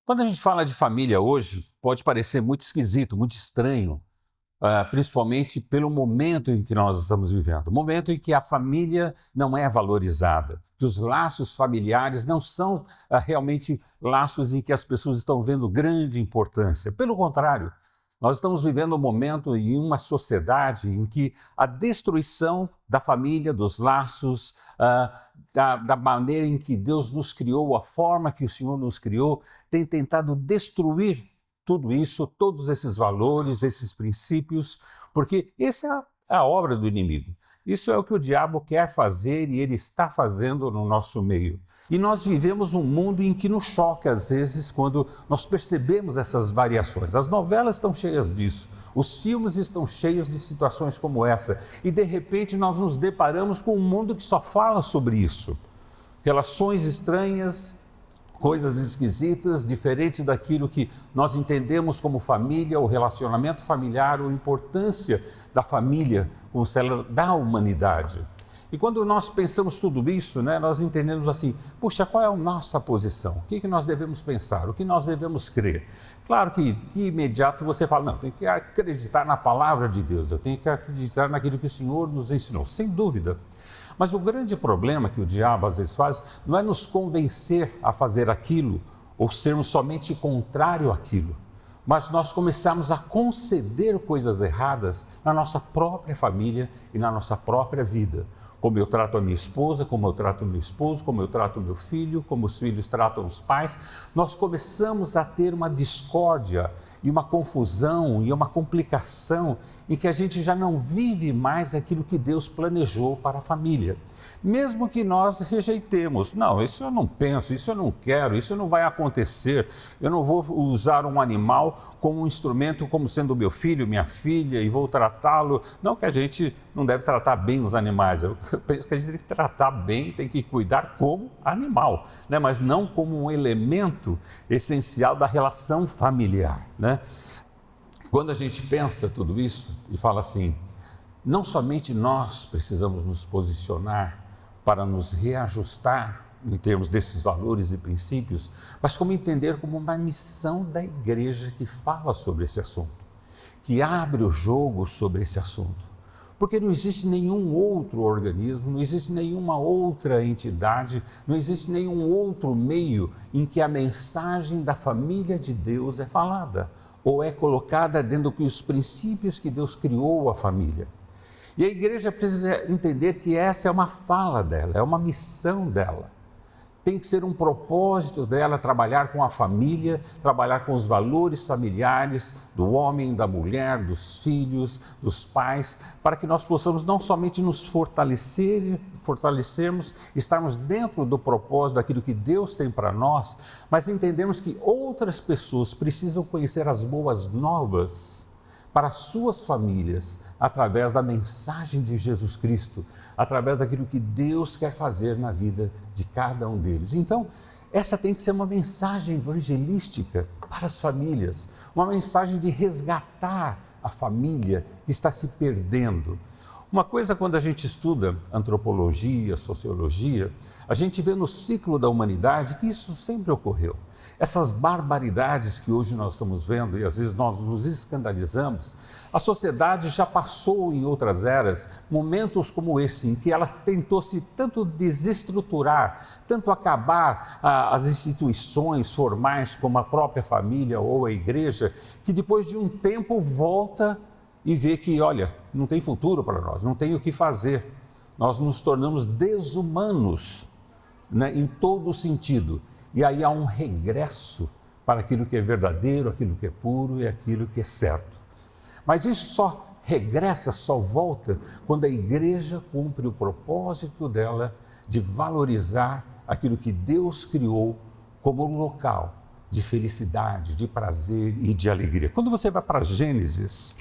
Quando a gente fala de família hoje, pode parecer muito esquisito, muito estranho, principalmente pelo momento em que nós estamos vivendo. O momento em que a família não é valorizada, que os laços familiares não são realmente laços em que as pessoas estão vendo grande importância. Pelo contrário, nós estamos vivendo um momento em uma sociedade em que a destruição da família, dos laços, da maneira em que Deus nos criou, a forma que o Senhor nos criou, tem tentado destruir tudo isso, todos esses valores, esses princípios, porque essa é a obra do inimigo. Isso é o que o diabo quer fazer e ele está fazendo no nosso meio. E nós vivemos um mundo em que nos choca às vezes quando nós percebemos essas variações. As novelas estão cheias disso. Os filmes estão cheios de situações como essa. E de repente nós nos deparamos com um mundo que só fala sobre isso. Relações estranhas, coisas esquisitas, diferentes daquilo que nós entendemos como família, o relacionamento familiar, a importância da família como célula da humanidade. E quando nós pensamos tudo isso, nós entendemos assim, puxa, qual é a nossa posição? O que nós devemos pensar? O que nós devemos crer? Claro que de imediato você fala, não, tem que acreditar na palavra de Deus, eu tenho que acreditar naquilo que o Senhor nos ensinou, sem dúvida. Mas o grande problema que o diabo às vezes faz não é nos convencer a fazer aquilo ou sermos somente contrário àquilo, mas nós começamos a conceder coisas erradas na nossa própria família e na nossa própria vida. Como eu trato a minha esposa, como eu trato o meu esposo, como eu trato o meu filho, como os filhos tratam os pais, nós começamos a ter uma discórdia e uma confusão e uma complicação em que a gente já não vive mais aquilo que Deus planejou para a família. Mesmo que nós rejeitemos, não, isso eu não penso, isso eu não quero, isso não vai acontecer, eu não vou usar um animal como um instrumento, como sendo meu filho, minha filha, e vou tratá-lo. Não que a gente não deve tratar bem os animais, eu penso que a gente tem que tratar bem, tem que cuidar como animal, mas não como um elemento essencial da relação familiar. Quando a gente pensa tudo isso e fala assim, não somente nós precisamos nos posicionar para nos reajustar em termos desses valores e princípios, mas como entender como uma missão da igreja que fala sobre esse assunto, que abre o jogo sobre esse assunto. Porque não existe nenhum outro organismo, não existe nenhuma outra entidade, não existe nenhum outro meio em que a mensagem da família de Deus é falada ou é colocada dentro dos princípios que Deus criou a família. E a igreja precisa entender que essa é uma fala dela, é uma missão dela. Tem que ser um propósito dela trabalhar com a família, trabalhar com os valores familiares do homem, da mulher, dos filhos, dos pais, para que nós possamos não somente nos fortalecermos, estarmos dentro do propósito daquilo que Deus tem para nós, mas entendemos que outras pessoas precisam conhecer as boas novas para suas famílias, através da mensagem de Jesus Cristo, através daquilo que Deus quer fazer na vida de cada um deles. Então, essa tem que ser uma mensagem evangelística para as famílias, uma mensagem de resgatar a família que está se perdendo. Uma coisa, quando a gente estuda antropologia, sociologia, a gente vê no ciclo da humanidade que isso sempre ocorreu. Essas barbaridades que hoje nós estamos vendo e às vezes nós nos escandalizamos, a sociedade já passou em outras eras momentos como esse, em que ela tentou se tanto desestruturar, tanto acabar as instituições formais como a própria família ou a igreja, que depois de um tempo volta e vê que, olha, não tem futuro para nós, não tem o que fazer. Nós nos tornamos desumanos, em todo sentido. E aí há um regresso para aquilo que é verdadeiro, aquilo que é puro e aquilo que é certo. Mas isso só regressa, só volta quando a igreja cumpre o propósito dela de valorizar aquilo que Deus criou como um local de felicidade, de prazer e de alegria. Quando você vai para Gênesis,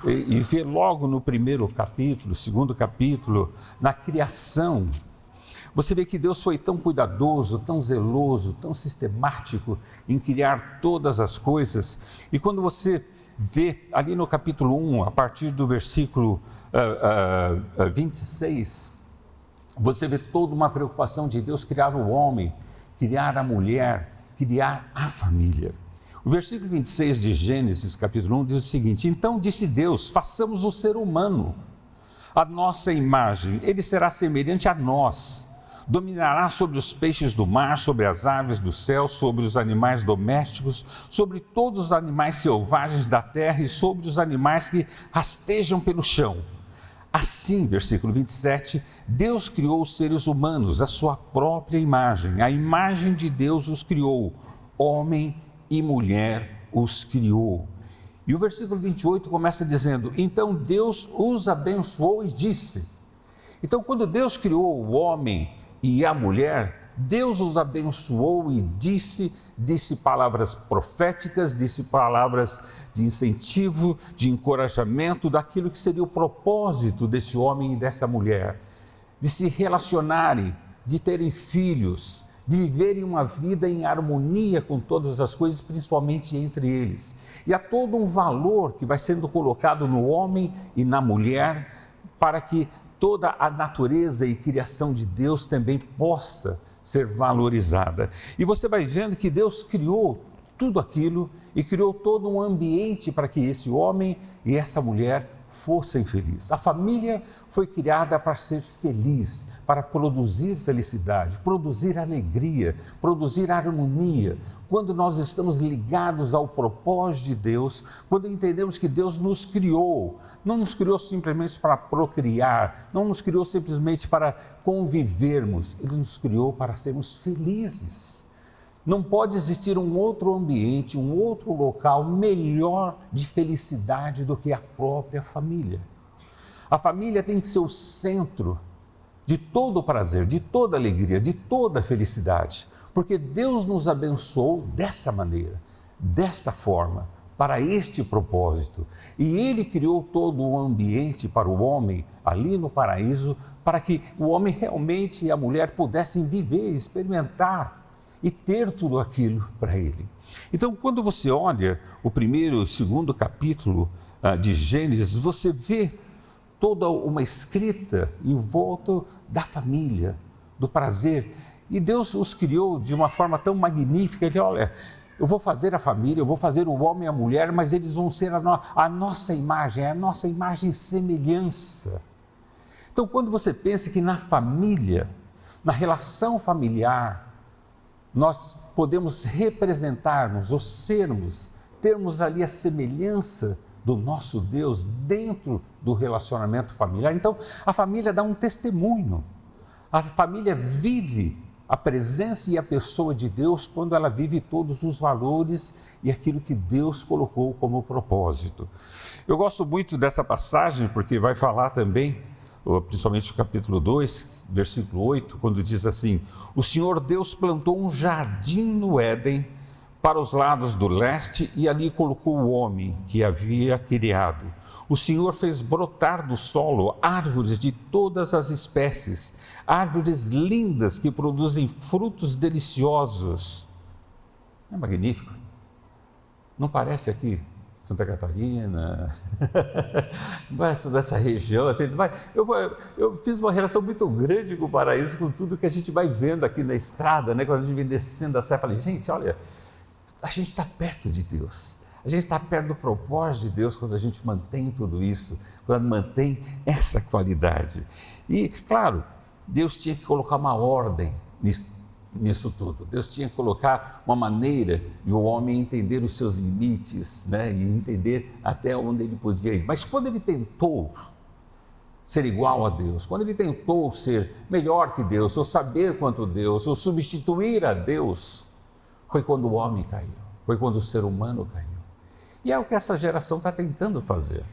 e vê logo no primeiro capítulo, segundo capítulo, na criação, você vê que Deus foi tão cuidadoso, tão zeloso, tão sistemático em criar todas as coisas. E quando você vê ali no capítulo 1, a partir do versículo 26, você vê toda uma preocupação de Deus criar o homem, criar a mulher, criar a família. O versículo 26 de Gênesis, capítulo 1, diz o seguinte: então disse Deus, façamos o ser humano, a nossa imagem, ele será semelhante a nós, dominará sobre os peixes do mar, sobre as aves do céu, sobre os animais domésticos, sobre todos os animais selvagens da terra e sobre os animais que rastejam pelo chão. Assim, versículo 27, Deus criou os seres humanos, a sua própria imagem, a imagem de Deus os criou, homem e mulher os criou. E o versículo 28 começa dizendo: então Deus os abençoou e disse. Então, quando Deus criou o homem e a mulher, Deus os abençoou e disse palavras proféticas, disse palavras de incentivo, de encorajamento, daquilo que seria o propósito desse homem e dessa mulher, de se relacionarem, de terem filhos, de viverem uma vida em harmonia com todas as coisas, principalmente entre eles. E há todo um valor que vai sendo colocado no homem e na mulher, para que toda a natureza e criação de Deus também possa ser valorizada. E você vai vendo que Deus criou tudo aquilo e criou todo um ambiente para que esse homem e essa mulher fossem felizes. A família foi criada para ser feliz, para produzir felicidade, produzir alegria, produzir harmonia. Quando nós estamos ligados ao propósito de Deus, quando entendemos que Deus nos criou, não nos criou simplesmente para procriar, não nos criou simplesmente para convivermos, Ele nos criou para sermos felizes. Não pode existir um outro ambiente, um outro local melhor de felicidade do que a própria família. A família tem que ser o centro de todo o prazer, de toda a alegria, de toda a felicidade, porque Deus nos abençoou dessa maneira, desta forma, para este propósito. E Ele criou todo o ambiente para o homem, ali no paraíso, para que o homem realmente e a mulher pudessem viver, experimentar e ter tudo aquilo para ele. Então, quando você olha o primeiro e o segundo capítulo de Gênesis, você vê toda uma escrita em volta da família, do prazer. E Deus os criou de uma forma tão magnífica. Ele, olha, eu vou fazer a família, eu vou fazer o homem e a mulher, mas eles vão ser a nossa imagem, a nossa imagem e semelhança. Então, quando você pensa que na família, na relação familiar, nós podemos representarmos ou termos ali a semelhança do nosso Deus dentro do relacionamento familiar. Então, a família dá um testemunho. A família vive a presença e a pessoa de Deus quando ela vive todos os valores e aquilo que Deus colocou como propósito. Eu gosto muito dessa passagem porque vai falar também, principalmente o capítulo 2, versículo 8, quando diz assim: o Senhor Deus plantou um jardim no Éden para os lados do leste e ali colocou o homem que havia criado. O Senhor fez brotar do solo árvores de todas as espécies, árvores lindas que produzem frutos deliciosos. Não é magnífico? Não parece aqui Santa Catarina, dessa região, assim, eu fiz uma relação muito grande com o paraíso, com tudo que a gente vai vendo aqui na estrada, né? Quando a gente vem descendo a serra, eu falei, gente, olha, a gente está perto de Deus, a gente está perto do propósito de Deus quando a gente mantém tudo isso, quando mantém essa qualidade. E, claro, Deus tinha que colocar uma ordem nisso tudo. Deus tinha que colocar uma maneira de o homem entender os seus limites, né? E entender até onde ele podia ir. Mas quando ele tentou ser igual a Deus, quando ele tentou ser melhor que Deus, ou saber quanto Deus, ou substituir a Deus, foi quando o homem caiu, foi quando o ser humano caiu. E é o que essa geração está tentando fazer.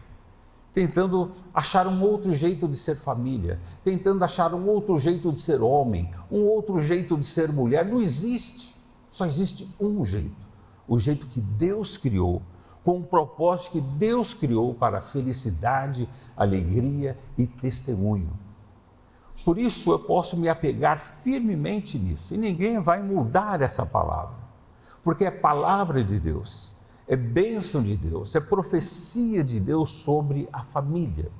Tentando achar um outro jeito de ser família, tentando achar um outro jeito de ser homem, um outro jeito de ser mulher. Não existe, só existe um jeito, o jeito que Deus criou, com o propósito que Deus criou para felicidade, alegria e testemunho. Por isso eu posso me apegar firmemente nisso, e ninguém vai mudar essa palavra, porque é palavra de Deus. É bênção de Deus, é profecia de Deus sobre a família.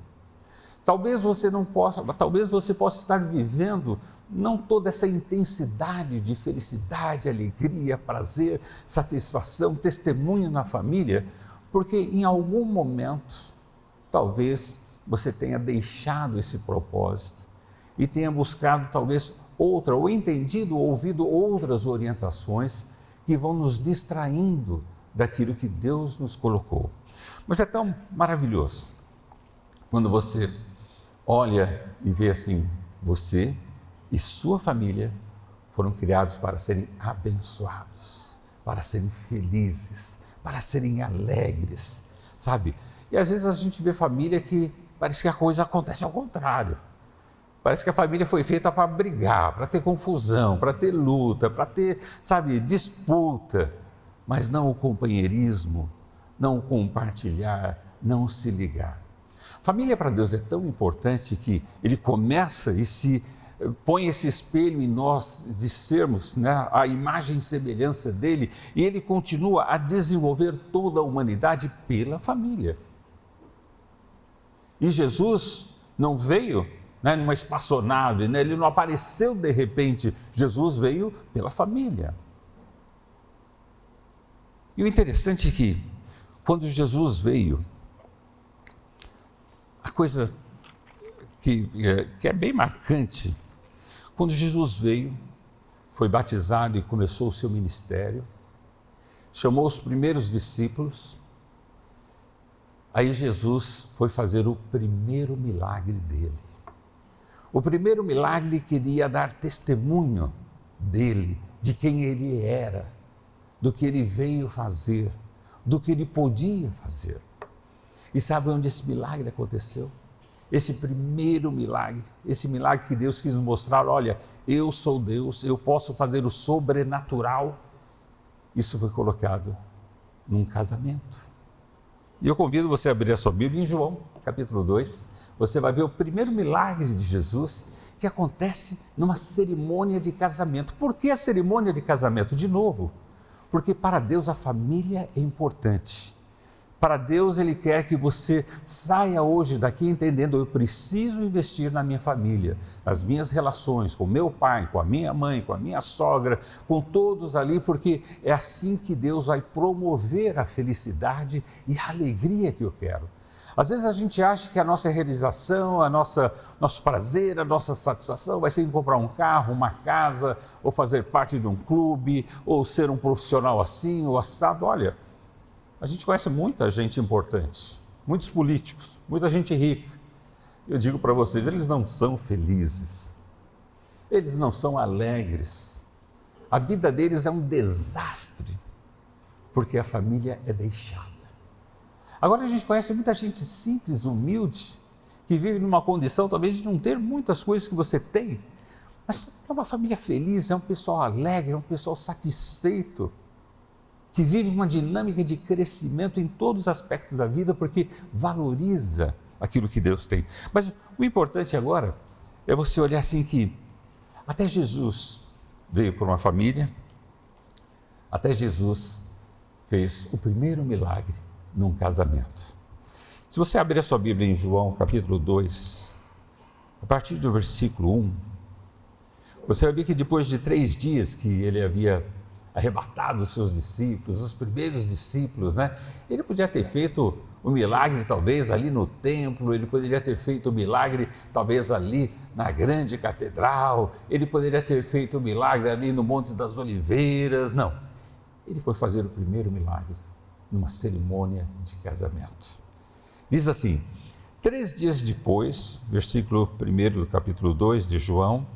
Talvez você possa estar vivendo não toda essa intensidade de felicidade, alegria, prazer, satisfação, testemunho na família, porque em algum momento, talvez você tenha deixado esse propósito e tenha buscado talvez outra, ou entendido, ou ouvido outras orientações que vão nos distraindo daquilo que Deus nos colocou. Mas é tão maravilhoso quando você olha e vê assim, você e sua família foram criados para serem abençoados, para serem felizes, para serem alegres, sabe? E às vezes a gente vê família que parece que a coisa acontece ao contrário. Parece que a família foi feita para brigar, para ter confusão, para ter luta, para ter, sabe, disputa, mas não o companheirismo, não o compartilhar, não o se ligar. Família para Deus é tão importante que Ele começa e se põe esse espelho em nós de sermos, né, a imagem e semelhança dEle, e Ele continua a desenvolver toda a humanidade pela família. E Jesus não veio, né, numa espaçonave, né, Ele não apareceu de repente, Jesus veio pela família. E o interessante é que, quando Jesus veio, a coisa que é bem marcante, quando Jesus veio, foi batizado e começou o seu ministério, chamou os primeiros discípulos, aí Jesus foi fazer o primeiro milagre dele. O primeiro milagre queria dar testemunho dele, de quem ele era, do que ele veio fazer, do que ele podia fazer. E sabe onde esse milagre aconteceu? Esse primeiro milagre, esse milagre que Deus quis mostrar, olha, eu sou Deus, eu posso fazer o sobrenatural. Isso foi colocado num casamento. E eu convido você a abrir a sua Bíblia em João, capítulo 2. Você vai ver o primeiro milagre de Jesus que acontece numa cerimônia de casamento. Por que a cerimônia de casamento? De novo, porque para Deus a família é importante. Para Deus, Ele quer que você saia hoje daqui entendendo, eu preciso investir na minha família, nas minhas relações com meu pai, com a minha mãe, com a minha sogra, com todos ali, porque é assim que Deus vai promover a felicidade e a alegria que eu quero. Às vezes a gente acha que a nossa realização, nosso prazer, a nossa satisfação vai ser em comprar um carro, uma casa, ou fazer parte de um clube, ou ser um profissional assim ou assado. Olha, a gente conhece muita gente importante, muitos políticos, muita gente rica. Eu digo para vocês, eles não são felizes, eles não são alegres. A vida deles é um desastre, porque a família é deixada. Agora a gente conhece muita gente simples, humilde, que vive numa condição talvez de não ter muitas coisas que você tem, mas é uma família feliz, é um pessoal alegre, é um pessoal satisfeito, que vive uma dinâmica de crescimento em todos os aspectos da vida, porque valoriza aquilo que Deus tem. Mas o importante agora é você olhar assim que até Jesus veio por uma família, até Jesus fez o primeiro milagre num casamento. Se você abrir a sua Bíblia em João capítulo 2, a partir do versículo 1, você vai ver que depois de 3 dias que ele havia arrebatado os seus discípulos, os primeiros discípulos, né? Ele podia ter feito o milagre talvez ali no templo, ele poderia ter feito o milagre talvez ali na grande catedral, ele poderia ter feito o milagre ali no Monte das Oliveiras, não. Ele foi fazer o primeiro milagre numa cerimônia de casamento. Diz assim, 3 dias depois, versículo 1 do capítulo 2 de João,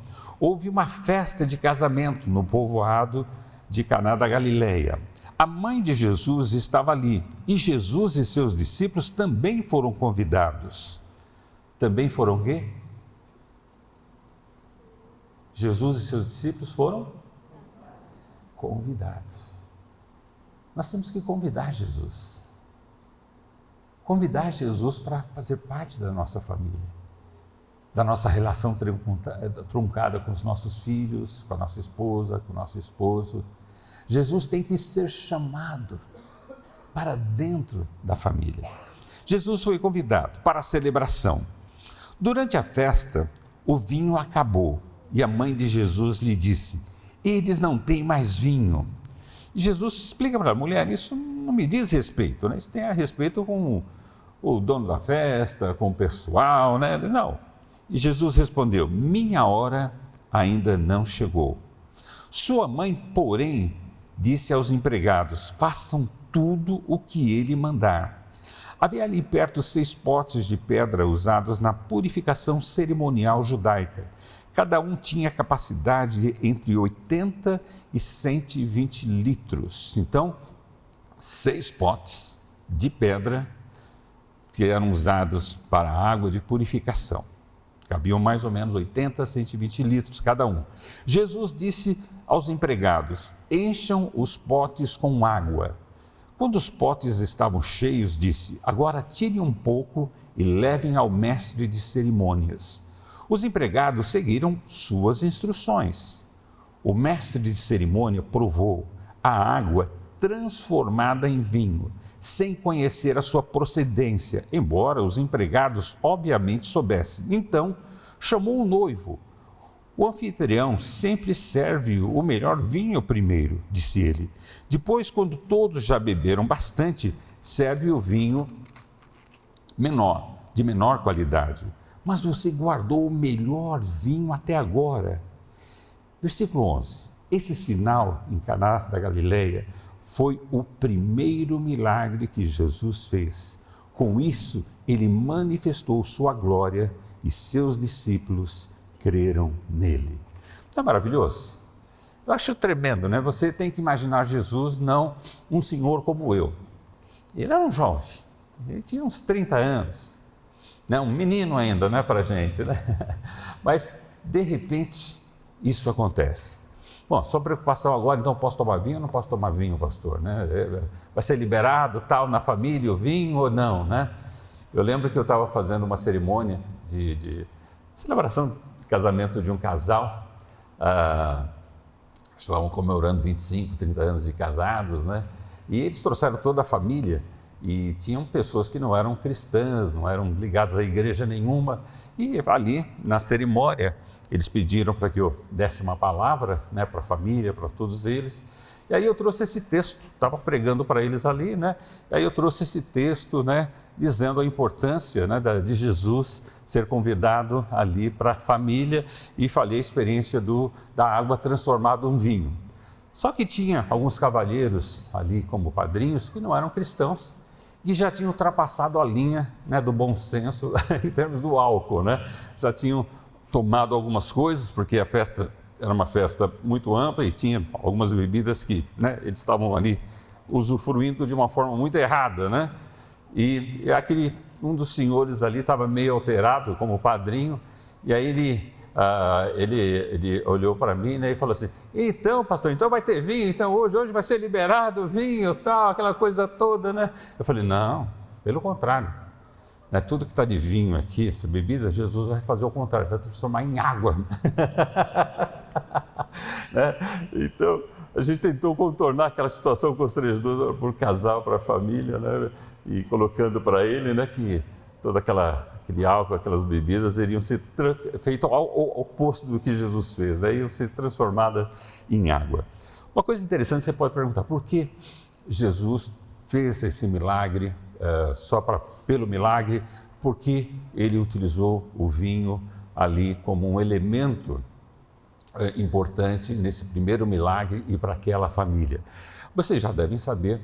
houve uma festa de casamento no povoado de Caná da Galileia. A mãe de Jesus estava ali e Jesus e seus discípulos também foram convidados. Também foram o quê? Jesus e seus discípulos foram convidados. Nós temos que convidar Jesus. Convidar Jesus para fazer parte da nossa família, da nossa relação truncada com os nossos filhos, com a nossa esposa, com o nosso esposo. Jesus tem que ser chamado para dentro da família. Jesus foi convidado para a celebração. Durante a festa, o vinho acabou e a mãe de Jesus lhe disse: eles não têm mais vinho. E Jesus explica para a mulher: isso não me diz respeito, né? Isso tem a respeito com o dono da festa, com o pessoal, né? Não. E Jesus respondeu: minha hora ainda não chegou. Sua mãe, porém, disse aos empregados: façam tudo o que ele mandar. Havia ali perto 6 potes de pedra usados na purificação cerimonial judaica. Cada um tinha capacidade de entre 80 e 120 litros. Então, 6 potes de pedra que eram usados para a água de purificação. Cabiam mais ou menos 80 a 120 litros cada um. Jesus disse aos empregados: encham os potes com água. Quando os potes estavam cheios, disse: agora tirem um pouco e levem ao mestre de cerimônias. Os empregados seguiram suas instruções. O mestre de cerimônia provou a água transformada em vinho, sem conhecer a sua procedência, embora os empregados obviamente soubessem. Então, chamou o noivo. O anfitrião sempre serve o melhor vinho primeiro, disse ele. Depois, quando todos já beberam bastante, serve o vinho menor, de menor qualidade. Mas você guardou o melhor vinho até agora. Versículo 11. Esse sinal em Caná da Galileia foi o primeiro milagre que Jesus fez. Com isso, ele manifestou sua glória e seus discípulos creram nele. Não é maravilhoso? Eu acho tremendo, né? Você tem que imaginar Jesus não um senhor como eu. Ele era um jovem, ele tinha uns 30 anos. Um menino ainda, não é para a gente, né? Mas, de repente, isso acontece. Bom, sua preocupação agora, então, posso tomar vinho ou não posso tomar vinho, pastor? Né? Vai ser liberado, tal, na família, o vinho ou não, né? Eu lembro que eu estava fazendo uma cerimônia de celebração de casamento de um casal. Estavam comemorando 25, 30 anos de casados, né? E eles trouxeram toda a família. E tinham pessoas que não eram cristãs, não eram ligadas a igreja nenhuma. E ali, na cerimônia, eles pediram para que eu desse uma palavra, né, para a família, para todos eles. E aí eu trouxe esse texto, estava pregando para eles ali, né? E aí eu trouxe esse texto, né, dizendo a importância, né, de Jesus ser convidado ali para a família, e falei a experiência da água transformada em vinho. Só que tinha alguns cavalheiros ali como padrinhos que não eram cristãos, que já tinham ultrapassado a linha, né, do bom senso em termos do álcool, né? Já tinham tomado algumas coisas, porque a festa era uma festa muito ampla e tinha algumas bebidas que, né, eles estavam ali usufruindo de uma forma muito errada, né? E um dos senhores ali estava meio alterado como padrinho, e aí ele olhou para mim, né, e falou assim: então, pastor, então vai ter vinho, então hoje vai ser liberado o vinho, tal, aquela coisa toda, né? Eu falei: não, pelo contrário, né, tudo que está de vinho aqui, essa bebida, Jesus vai fazer o contrário, vai transformar em água. Né? Então, a gente tentou contornar aquela situação constrangedora para o casal, para a família, né? E colocando para ele, né, que todo aquele álcool, aquelas bebidas iriam ser feitas ao oposto do que Jesus fez, né? Iam ser transformadas em água. Uma coisa interessante, você pode perguntar: por que Jesus fez esse milagre pelo milagre? Porque ele utilizou o vinho ali como um elemento importante nesse primeiro milagre e para aquela família. Vocês já devem saber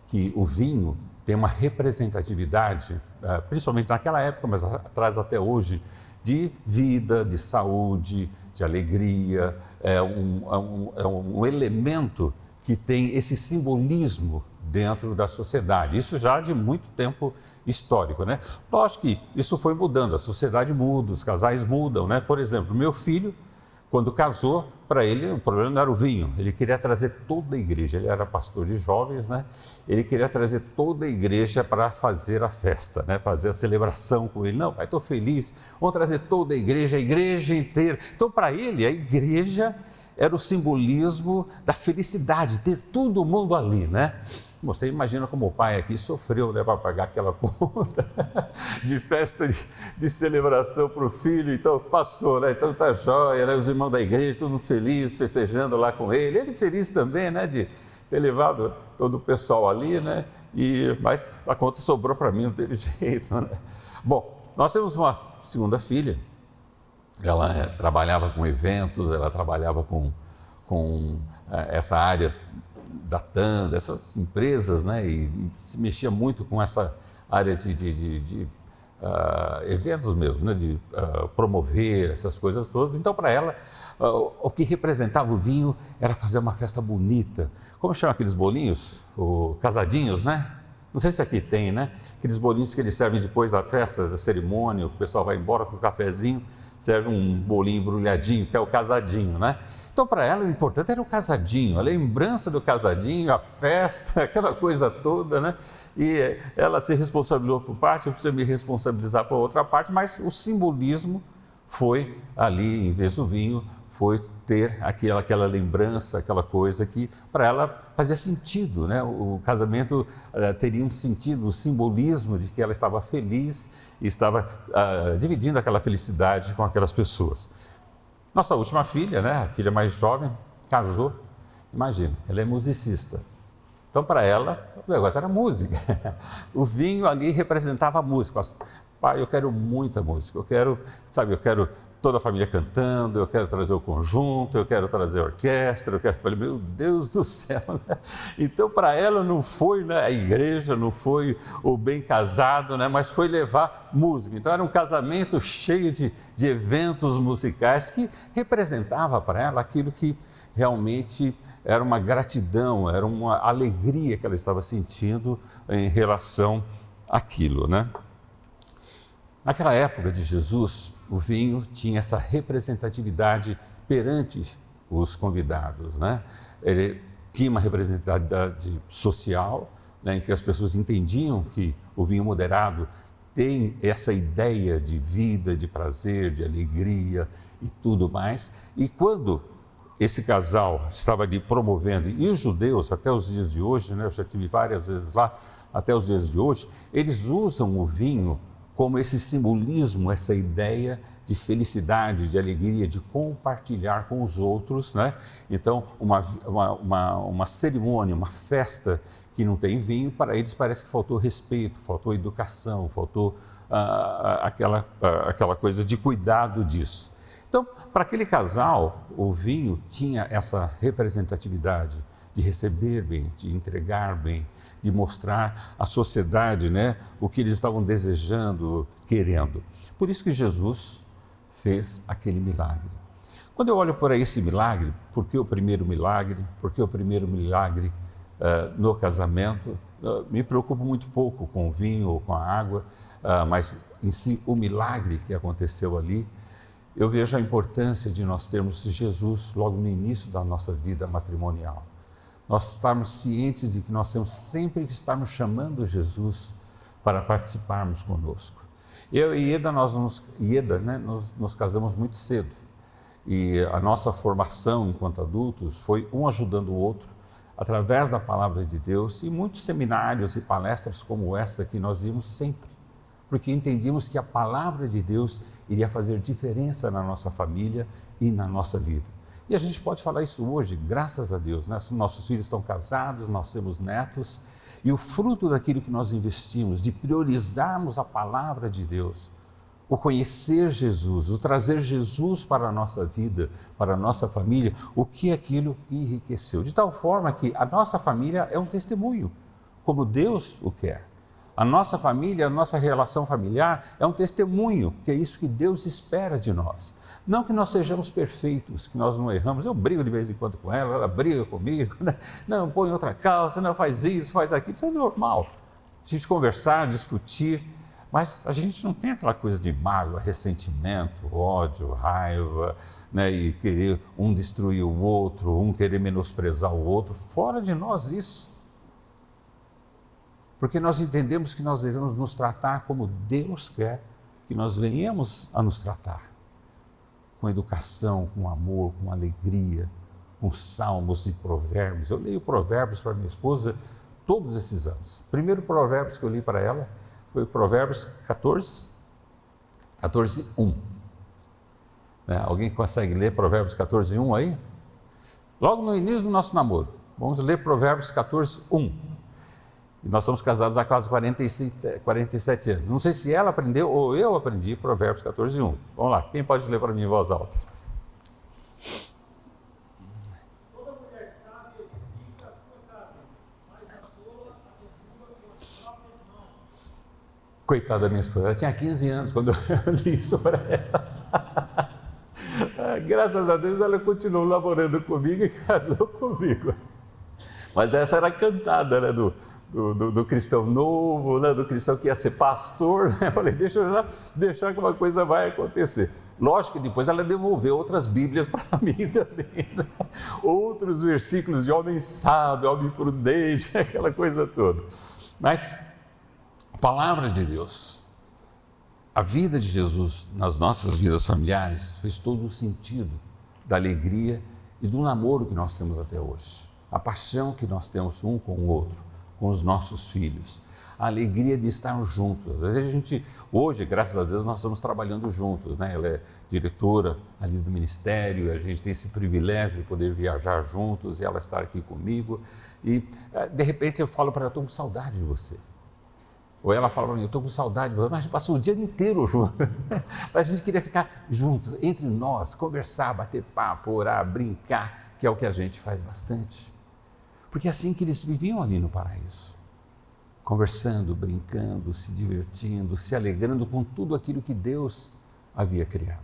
que o vinho tem uma representatividade, principalmente naquela época, mas atrás até hoje, de vida, de saúde, de alegria. É um elemento que tem esse simbolismo dentro da sociedade. Isso já de muito tempo histórico, né? Lógico que isso foi mudando, a sociedade muda, os casais mudam, né? Por exemplo, meu filho, quando casou, para ele o problema não era o vinho, ele queria trazer toda a igreja, ele era pastor de jovens, né? Ele queria trazer toda a igreja para fazer a festa, né? Fazer a celebração com ele. Não, pai, estou feliz, vamos trazer toda a igreja inteira. Então, para ele, a igreja era o simbolismo da felicidade, ter todo mundo ali, né? Você imagina como o pai aqui sofreu, né, para pagar aquela conta de festa de celebração para o filho. Então passou, né? Então tá jóia, né? Os irmãos da igreja, todo mundo feliz, festejando lá com ele. Ele feliz também, né, de ter levado todo o pessoal ali, né? Mas a conta sobrou para mim, não teve jeito, né? Bom, nós temos uma segunda filha. Ela trabalhava com eventos, ela trabalhava com essa área da TAM, dessas empresas, né? E se mexia muito com essa área de eventos mesmo, né? De promover essas coisas todas. Então, para ela, o que representava o vinho era fazer uma festa bonita. Como chama aqueles bolinhos? Casadinhos, né? Não sei se aqui tem, né? Aqueles bolinhos que eles servem depois da festa, da cerimônia, o pessoal vai embora com o cafezinho, serve um bolinho embrulhadinho, que é o casadinho, né? Então, para ela, o importante era o casadinho, a lembrança do casadinho, a festa, aquela coisa toda, né? E ela se responsabilizou por parte, eu preciso me responsabilizar por outra parte, mas o simbolismo foi ali, em vez do vinho, foi ter aquela lembrança, aquela coisa que para ela fazia sentido, né? O casamento teria um sentido, um simbolismo de que ela estava feliz e estava dividindo aquela felicidade com aquelas pessoas. Nossa última filha, né, a filha mais jovem, casou. Imagina, ela é musicista. Então, para ela, o negócio era música. O vinho ali representava a música. Pai, eu quero muita música. Eu quero toda a família cantando, eu quero trazer o conjunto, eu quero trazer a orquestra, eu falei, meu Deus do céu, né? Então, para ela não foi, né, a igreja, não foi o bem casado, né, mas foi levar música. Então, era um casamento cheio de eventos musicais que representava para ela aquilo que realmente era uma gratidão, era uma alegria que ela estava sentindo em relação àquilo, né? Naquela época de Jesus, o vinho tinha essa representatividade perante os convidados, né? Ele tinha uma representatividade social, né, em que as pessoas entendiam que o vinho moderado tem essa ideia de vida, de prazer, de alegria e tudo mais. E quando esse casal estava ali promovendo, e os judeus, até os dias de hoje, né, eu já estive várias vezes lá, até os dias de hoje, eles usam o vinho como esse simbolismo, essa ideia de felicidade, de alegria, de compartilhar com os outros, né? Então, uma cerimônia, uma festa que não tem vinho, para eles parece que faltou respeito, faltou educação, faltou aquela coisa de cuidado disso. Então, para aquele casal, o vinho tinha essa representatividade de receber bem, de entregar bem, de mostrar à sociedade, né, o que eles estavam desejando, querendo. Por isso que Jesus fez aquele milagre. Quando eu olho para esse milagre, por que o primeiro milagre? Por que o primeiro milagre no casamento? Me preocupo muito pouco com o vinho ou com a água, mas em si o milagre que aconteceu ali, eu vejo a importância de nós termos Jesus logo no início da nossa vida matrimonial. Nós estarmos cientes de que nós temos sempre que estarmos chamando Jesus para participarmos conosco. Eu e Ieda, nós nos casamos muito cedo. E a nossa formação enquanto adultos foi um ajudando o outro, através da palavra de Deus, e muitos seminários e palestras como essa que nós íamos sempre, porque entendíamos que a palavra de Deus iria fazer diferença na nossa família e na nossa vida. E a gente pode falar isso hoje, graças a Deus, né? Nossos filhos estão casados, nós temos netos, e o fruto daquilo que nós investimos, de priorizarmos a palavra de Deus, o conhecer Jesus, o trazer Jesus para a nossa vida, para a nossa família, o que aquilo enriqueceu. De tal forma que a nossa família é um testemunho, como Deus o quer. A nossa família, a nossa relação familiar é um testemunho, que é isso que Deus espera de nós. Não que nós sejamos perfeitos, que nós não erramos. Eu brigo de vez em quando com ela, ela briga comigo, né? Não, põe outra calça, não faz isso, faz aquilo. Isso é normal. A gente conversar, discutir, mas a gente não tem aquela coisa de mágoa, ressentimento, ódio, raiva, né? E querer um destruir o outro, um querer menosprezar o outro. Fora de nós isso. Porque nós entendemos que nós devemos nos tratar como Deus quer que nós venhamos a nos tratar. Com educação, com amor, com alegria, com Salmos e Provérbios. Eu leio Provérbios para minha esposa todos esses anos. O primeiro Provérbios que eu li para ela foi o Provérbios 14, 1. Alguém consegue ler Provérbios 14, 1 aí? Logo no início do nosso namoro. Vamos ler Provérbios 14, 1. E nós somos casados há quase 47 anos. Não sei se ela aprendeu ou eu aprendi Provérbios 14, 1. Vamos lá, quem pode ler para mim em voz alta? Toda mulher sábia edifica a sua casa, mas a tola a derruba com as próprias mãos. Coitada da minha esposa, ela tinha 15 anos quando eu li isso para ela. Graças a Deus ela continuou namorando comigo e casou comigo. Mas essa era a cantada, né, do cristão novo, né, do cristão que ia ser pastor. Né? Eu falei, deixa eu já deixar que uma coisa vai acontecer. Lógico que depois ela devolveu outras Bíblias para mim também. Né? Outros versículos de homem sábio, homem prudente, aquela coisa toda. Mas a palavra de Deus, a vida de Jesus nas nossas vidas familiares fez todo o sentido da alegria e do namoro que nós temos até hoje. A paixão que nós temos um com o outro, com os nossos filhos. A alegria de estar juntos. Às vezes hoje, graças a Deus, nós estamos trabalhando juntos, né? Ela é diretora ali do ministério, a gente tem esse privilégio de poder viajar juntos e ela estar aqui comigo. E, de repente, eu falo para ela, estou com saudade de você. Ou ela fala para mim, eu estou com saudade de você, mas a gente passou o dia inteiro junto. Mas a gente queria ficar juntos, entre nós, conversar, bater papo, orar, brincar, que é o que a gente faz bastante. Porque é assim que eles viviam ali no paraíso. Conversando, brincando, se divertindo, se alegrando com tudo aquilo que Deus havia criado.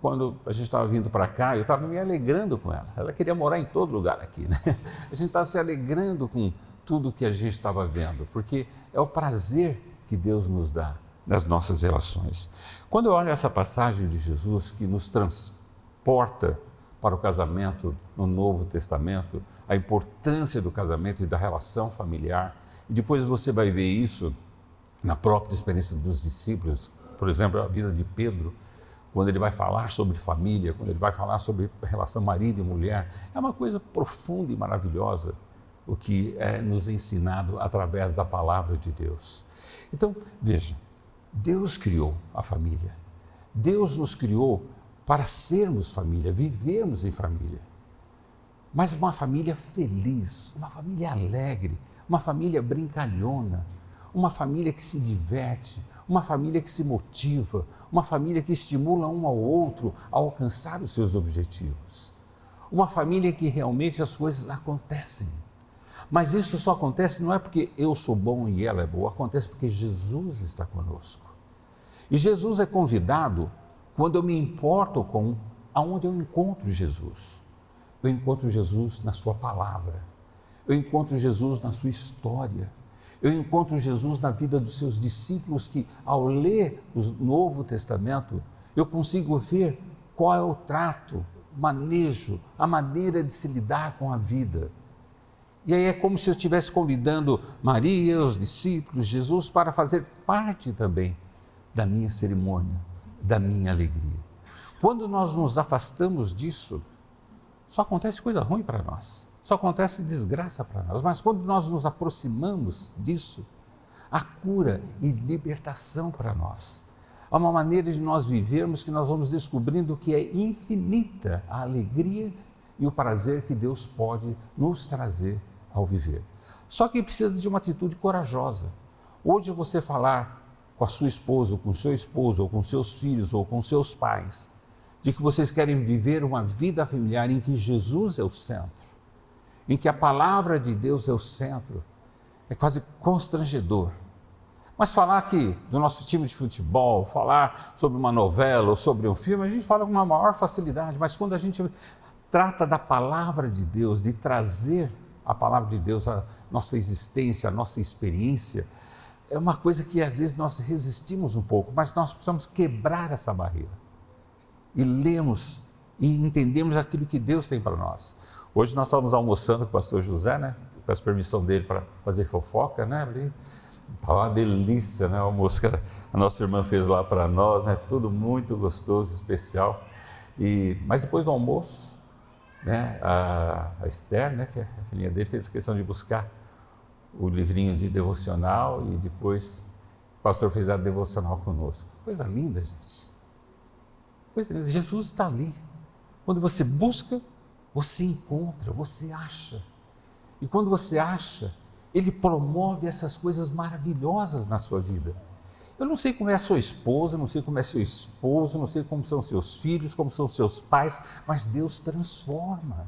Quando a gente estava vindo para cá, eu estava me alegrando com ela. Ela queria morar em todo lugar aqui, né? A gente estava se alegrando com tudo que a gente estava vendo, porque é o prazer que Deus nos dá nas nossas relações. Quando eu olho essa passagem de Jesus que nos transporta para o casamento no Novo Testamento, a importância do casamento e da relação familiar, e depois você vai ver isso na própria experiência dos discípulos, por exemplo, a vida de Pedro, quando ele vai falar sobre família, quando ele vai falar sobre a relação marido e mulher, é uma coisa profunda e maravilhosa o que é nos ensinado através da palavra de Deus. Então, veja, Deus criou a família, Deus nos criou para sermos família, vivermos em família, mas uma família feliz, uma família alegre, uma família brincalhona, uma família que se diverte, uma família que se motiva, uma família que estimula um ao outro a alcançar os seus objetivos, uma família que realmente as coisas acontecem. Mas isso só acontece não é porque eu sou bom e ela é boa, acontece porque Jesus está conosco. E Jesus é convidado quando eu me importo com aonde eu encontro Jesus. Eu encontro Jesus na sua palavra, eu encontro Jesus na sua história, eu encontro Jesus na vida dos seus discípulos que, ao ler o Novo Testamento, eu consigo ver qual é o trato, o manejo, a maneira de se lidar com a vida. E aí é como se eu estivesse convidando Maria, os discípulos, Jesus, para fazer parte também da minha cerimônia, da minha alegria. Quando nós nos afastamos disso, só acontece coisa ruim para nós, só acontece desgraça para nós. Mas quando nós nos aproximamos disso, há cura e libertação para nós. Há uma maneira de nós vivermos que nós vamos descobrindo que é infinita a alegria e o prazer que Deus pode nos trazer ao viver. Só que precisa de uma atitude corajosa. Hoje você falar com a sua esposa, ou com o seu esposo, ou com seus filhos, ou com seus pais, de que vocês querem viver uma vida familiar em que Jesus é o centro, em que a palavra de Deus é o centro, é quase constrangedor. Mas falar aqui do nosso time de futebol, falar sobre uma novela ou sobre um filme, a gente fala com uma maior facilidade, mas quando a gente trata da palavra de Deus, de trazer a palavra de Deus à nossa existência, à nossa experiência, é uma coisa que às vezes nós resistimos um pouco, mas nós precisamos quebrar essa barreira e lermos e entendemos aquilo que Deus tem para nós. Hoje nós estávamos almoçando com o pastor José, né? Peço permissão dele para fazer fofoca, né? Ali, uma delícia, né? O almoço que a nossa irmã fez lá para nós, né? Tudo muito gostoso, especial. Mas depois do almoço, né? A Esther, né, que é a filhinha dele, fez a questão de buscar o livrinho de devocional e depois o pastor fez a devocional conosco. Coisa linda, gente. Coisa linda. Jesus está ali. Quando você busca, você encontra, você acha. E quando você acha, Ele promove essas coisas maravilhosas na sua vida. Eu não sei como é a sua esposa, não sei como é seu esposo, não sei como são seus filhos, como são seus pais, mas Deus transforma.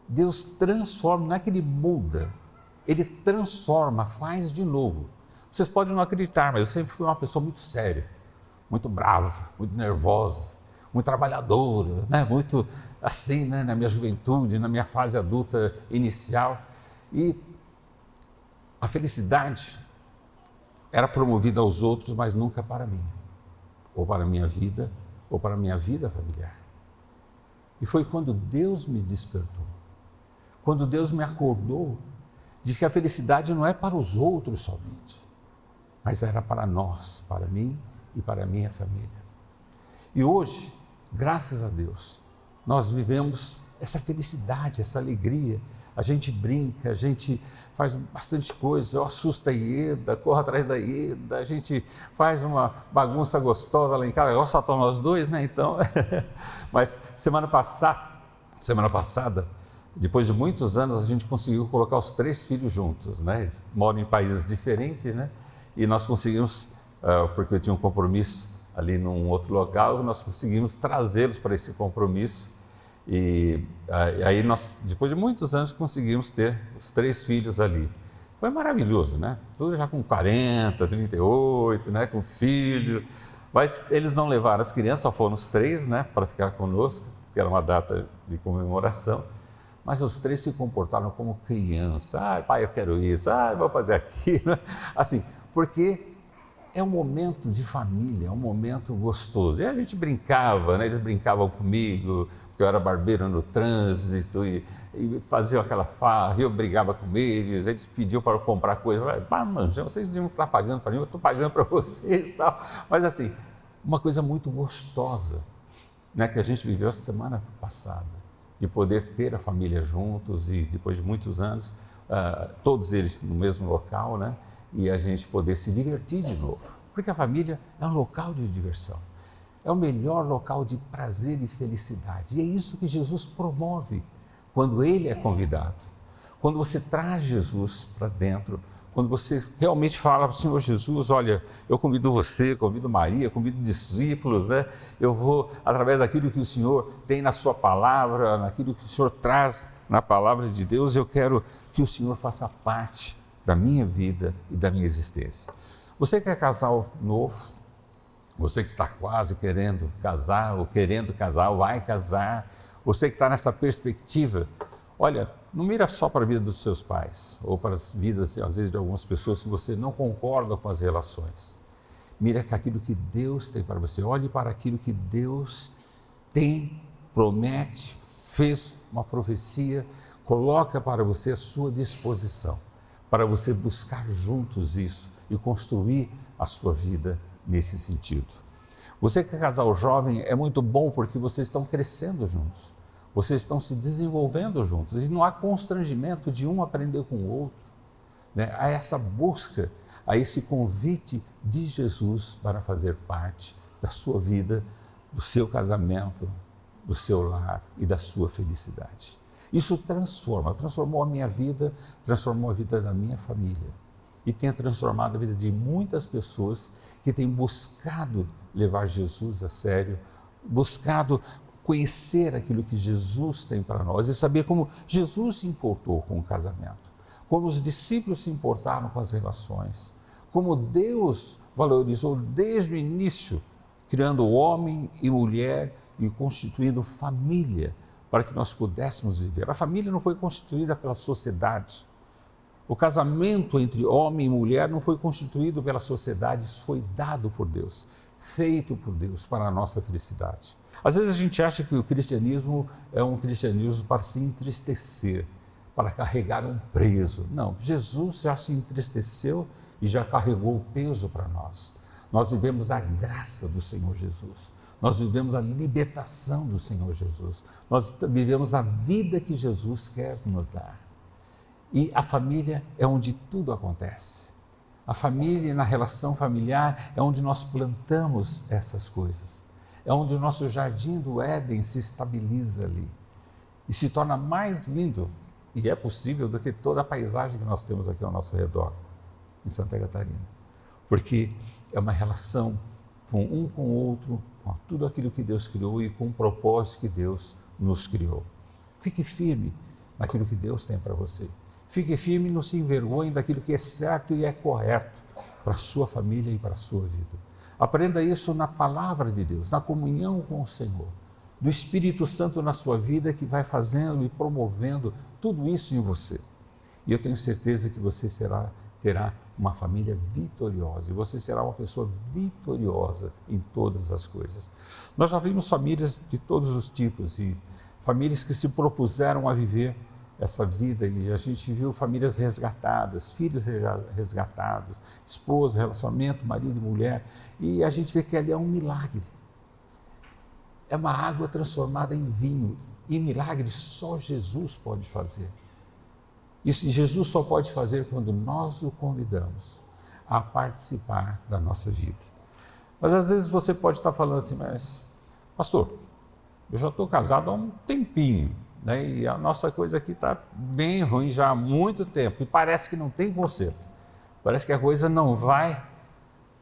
Deus transforma, não é que Ele muda, Ele transforma, faz de novo. Vocês podem não acreditar, mas eu sempre fui uma pessoa muito séria, muito brava, muito nervosa, muito trabalhadora, né? Muito assim, né? Na minha juventude, na minha fase adulta inicial. E a felicidade era promovida aos outros, mas nunca para mim, ou para a minha vida, ou para a minha vida familiar. E foi quando Deus me despertou, quando Deus me acordou, de que a felicidade não é para os outros somente, mas era para nós, para mim e para a minha família. E hoje, graças a Deus, nós vivemos essa felicidade, essa alegria. A gente brinca, a gente faz bastante coisa, eu assusto a Ieda, corro atrás da Ieda, a gente faz uma bagunça gostosa lá em casa, agora só estão nós dois, né? Então, mas semana passada, depois de muitos anos, a gente conseguiu colocar os 3 filhos juntos, né? Eles moram em países diferentes, né? E nós conseguimos, porque eu tinha um compromisso ali num outro local, nós conseguimos trazê-los para esse compromisso. E aí nós, depois de muitos anos, conseguimos ter os 3 filhos ali. Foi maravilhoso, né? Tudo já com 40, 38, né? Com filho. Mas eles não levaram as crianças, só foram os 3, né? Para ficar conosco, que era uma data de comemoração. Mas os 3 se comportaram como criança. Ah, pai, eu quero isso. Ah, eu vou fazer aquilo. Assim, porque é um momento de família, é um momento gostoso. E a gente brincava, né? Eles brincavam comigo, porque eu era barbeiro no trânsito e faziam aquela farra, eu brigava com eles pediam para eu comprar coisa. Eu falei, mano, vocês não estão pagando para mim, eu estou pagando para vocês e tal. Mas assim, uma coisa muito gostosa, né? Que a gente viveu essa semana passada, de poder ter a família juntos e depois de muitos anos, todos eles no mesmo local, né? E a gente poder se divertir de novo. Porque a família é um local de diversão. É o melhor local de prazer e felicidade. E é isso que Jesus promove quando Ele é convidado. Quando você traz Jesus para dentro, quando você realmente fala para o Senhor Jesus, olha, eu convido você, convido Maria, convido discípulos, né? Eu vou, através daquilo que o Senhor tem na sua palavra, naquilo que o Senhor traz na palavra de Deus, eu quero que o Senhor faça parte da minha vida e da minha existência. Você que é casal novo, você que está quase querendo casar, ou querendo casar, ou vai casar, você que está nessa perspectiva, olha, não mira só para a vida dos seus pais, ou para as vidas, às vezes, de algumas pessoas que você não concorda com as relações. Mira que aquilo que Deus tem para você, olhe para aquilo que Deus tem, promete, fez uma profecia, coloca para você à sua disposição, para você buscar juntos isso e construir a sua vida nesse sentido. Você que é casal jovem, é muito bom porque vocês estão crescendo juntos, vocês estão se desenvolvendo juntos e não há constrangimento de um aprender com o outro, né? Há essa busca, há esse convite de Jesus para fazer parte da sua vida, do seu casamento, do seu lar e da sua felicidade. Isso transformou a minha vida, transformou a vida da minha família e tem transformado a vida de muitas pessoas que têm buscado levar Jesus a sério, buscado conhecer aquilo que Jesus tem para nós e saber como Jesus se importou com o casamento, como os discípulos se importaram com as relações, como Deus valorizou desde o início, criando homem e mulher e constituindo família para que nós pudéssemos viver. A família não foi constituída pela sociedade. O casamento entre homem e mulher não foi constituído pela sociedade, isso foi dado por Deus, feito por Deus para a nossa felicidade. Às vezes a gente acha que o cristianismo é um cristianismo para se entristecer, para carregar um peso. Não, Jesus já se entristeceu e já carregou o peso para nós. Nós vivemos a graça do Senhor Jesus. Nós vivemos a libertação do Senhor Jesus. Nós vivemos a vida que Jesus quer nos dar. E a família é onde tudo acontece. A família, na relação familiar, é onde nós plantamos essas coisas. É onde o nosso jardim do Éden se estabiliza ali. E se torna mais lindo, e é possível, do que toda a paisagem que nós temos aqui ao nosso redor, em Santa Catarina. Porque é uma relação com o outro, com tudo aquilo que Deus criou e com o propósito que Deus nos criou. Fique firme naquilo que Deus tem para você. Fique firme e não se envergonhe daquilo que é certo e é correto para a sua família e para a sua vida. Aprenda isso na palavra de Deus, na comunhão com o Senhor, do Espírito Santo na sua vida que vai fazendo e promovendo tudo isso em você. E eu tenho certeza que você terá uma família vitoriosa e você será uma pessoa vitoriosa em todas as coisas. Nós já vimos famílias de todos os tipos e famílias que se propuseram a viver essa vida e a gente viu famílias resgatadas, filhos resgatados, esposa, relacionamento, marido e mulher, e a gente vê que ali é um milagre. É uma água transformada em vinho e milagre só Jesus pode fazer. Isso Jesus só pode fazer quando nós o convidamos a participar da nossa vida. Mas às vezes você pode estar falando assim, mas pastor, eu já estou casado há um tempinho, né? E a nossa coisa aqui está bem ruim já há muito tempo e parece que não tem conserto. Parece que a coisa não vai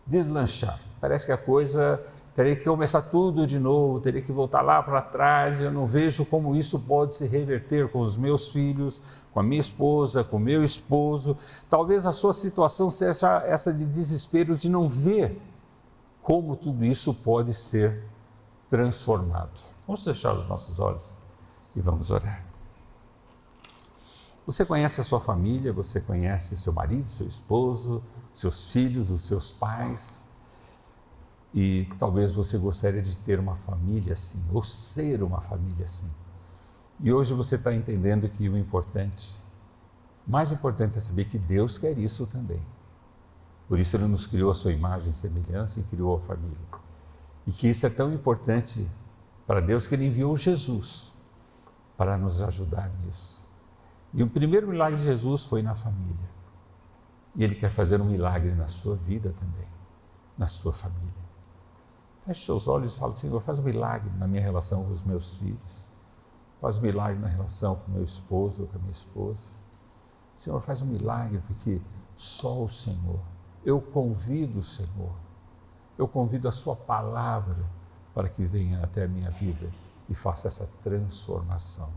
deslanchar. Parece que a coisa teria que começar tudo de novo, teria que voltar lá para trás. Eu não vejo como isso pode se reverter com os meus filhos, com a minha esposa, com o meu esposo. Talvez a sua situação seja essa de desespero de não ver como tudo isso pode ser transformado. Vamos fechar os nossos olhos e vamos orar. Você conhece a sua família, você conhece seu marido, seu esposo, seus filhos, os seus pais. E talvez você gostaria de ter uma família assim, ou ser uma família assim. E hoje você está entendendo que o mais importante é saber que Deus quer isso também. Por isso Ele nos criou a sua imagem e semelhança e criou a família. E que isso é tão importante para Deus que Ele enviou Jesus para nos ajudar nisso. E o primeiro milagre de Jesus foi na família. E Ele quer fazer um milagre na sua vida também, na sua família. Feche seus olhos e fala, Senhor, faz um milagre na minha relação com os meus filhos. Faz um milagre na relação com meu esposo ou com a minha esposa. Senhor, faz um milagre porque só o Senhor. Eu convido o Senhor. Eu convido a sua palavra para que venha até a minha vida e faça essa transformação.